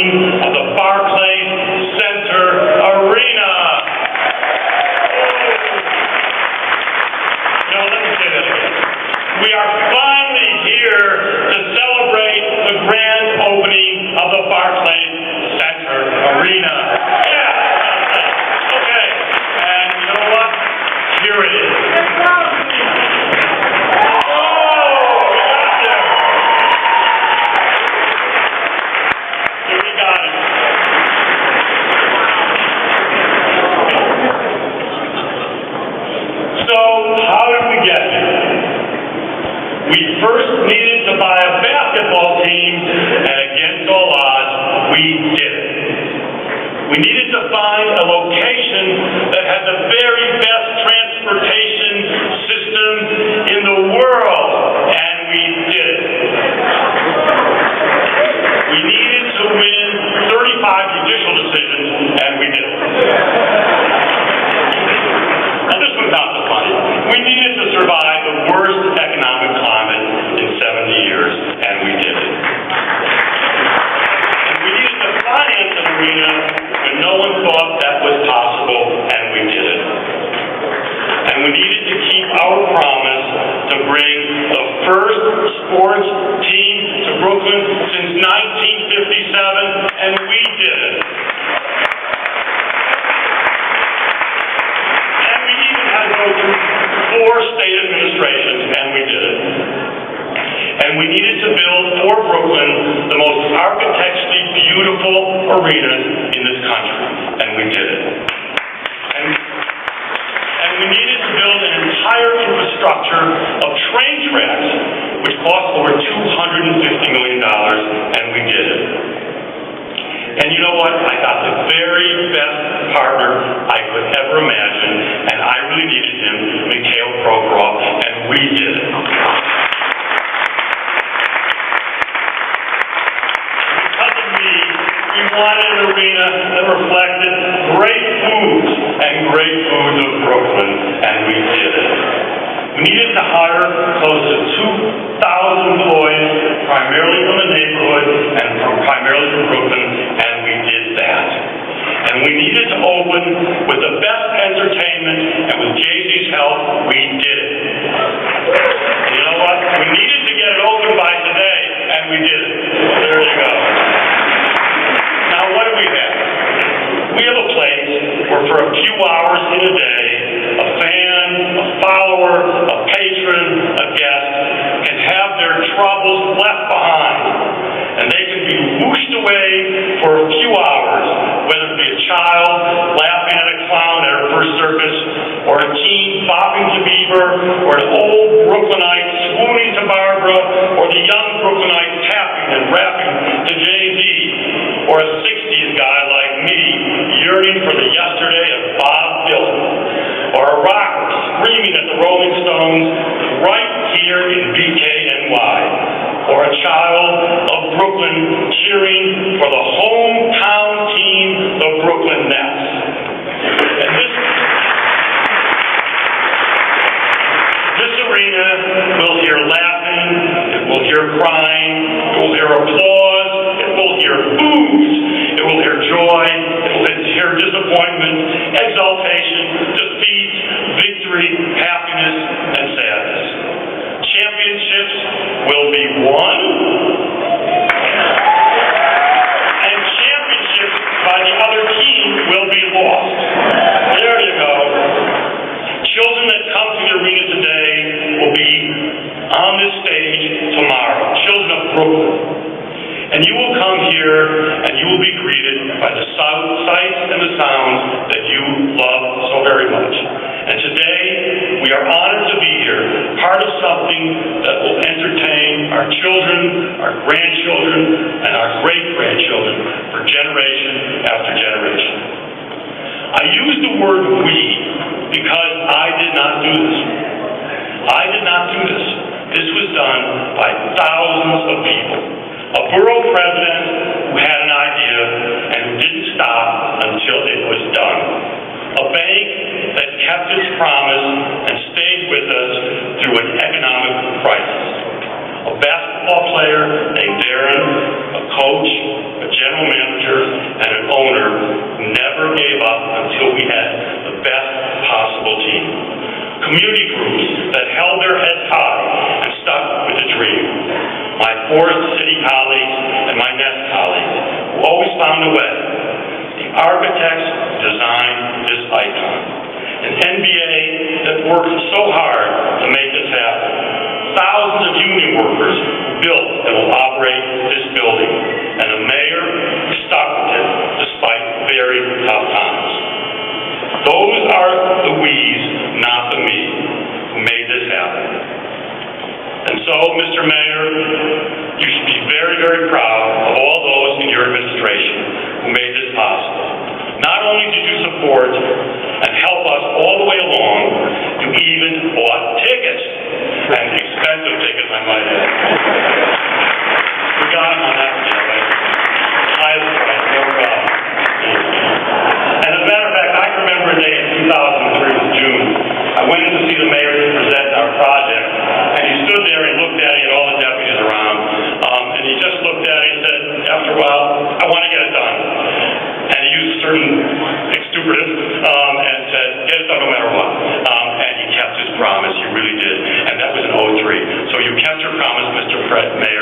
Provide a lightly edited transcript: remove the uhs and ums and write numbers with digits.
opening of the Barclays Center Arena. Now, let me say that again. We are finally here to celebrate the grand opening of the Barclays Center Arena. Yeah, okay. And you know what? Here it is. We first needed to buy a basketball team, and against all odds, we did it. We needed to find a location that had the very best transportation system in the world, and we did it. We needed to win 35 judicial decisions, and we did it. Now, this one's not so funny. We needed to survive the worst economic climate in 70 years, and we did it. And we needed to finance an arena when no one thought that was possible, and we did it. And we needed to keep our promise to bring the first sports team to Brooklyn since 1957, and we did it. And we even had to go through 4 state administrations, and we did it. And we needed to build for Brooklyn the most architecturally beautiful arenas in this country, and we did it. And we needed to build an entire infrastructure of train tracks, which cost over $250 million, and we did it. And you know what? I got the very best partner I could ever imagine, and I really needed him, Mikhail Prokhorov, and we did it. Because of me, we wanted an arena that reflected great foods and great foods of Brooklyn, and we did it. We needed to hire close to 2,000 employees, primarily from the neighborhood and primarily from Brooklyn, and we did that. And we needed to open with the best entertainment, and with Jay-Z's help, we did it. And you know what? We needed to get it open by today, and we did it. There you go. Now, what do we have? We have a place where for a few hours in a day, a fan, a follower, a patron, a guest can have their troubles left behind, and they can be whooshed away for a few hours, whether it be a child laughing at a clown at her first circus, or a teen bopping to Bieber, or an old Brooklynite swooning to Barbara, or the young Brooklynite tapping and rapping to Jay-Z, or a 60s guy like me yearning for the yesterday of Bob Dylan, or a rocker screaming at the Rolling Stones right here in BKNY, or a child of Brooklyn cheering for the hometown team, the Brooklyn Nets. And this arena will hear laughing, it will hear crying, it will hear applause, it will hear boos, it will hear joy, it will hear disappointment, exaltation, defeat, victory, happiness, and sadness. Championships will be won, and championships by the other team will be lost. There you go. Children that come to the arena today will be on this stage tomorrow. Children of Brooklyn. And you will come here and you will be greeted by the sights and the sounds that you love so very much. And today, we are honored to be here, part of something that will entertain our children, our grandchildren, and our great-grandchildren for generation after generation. I use the word we because I did not do this. I did not do this. This was done by thousands of people. A borough president who had an idea and who didn't stop until it was done. A bank that kept its promise and stayed with us through an economic crisis. A basketball player named Darren, a coach, a general manager, and an owner never gave up until we had the best possible team. Community groups that held their heads high and stuck with the dream. My Forest City colleagues and my Nest colleagues who always found a way. The architects designed this icon. An NBA that worked so hard to make this happen. Thousands of union workers built and will operate this building. And a mayor who stuck with it despite very tough times. Those are the we's, not the me, who made this happen. And so, Mr. Mayor, you should be very, very proud of all those in your administration who made this possible. Not only did you support and help us all the way along, you even bought tickets, and expensive tickets, I might add. We got them on that one, right? Highest price, no problem. And as a matter of fact, I can remember a day in 2003, it was June. I went in to see the mayor to present our project, and he stood there and looked at it, and all the deputies around, and he just looked at it and said, after a while, I want to get it done. And he used certain exuberance and said, get it done no matter what. And he kept his promise, he really did. And that was in '03. So you kept your promise, Mr. Mayor.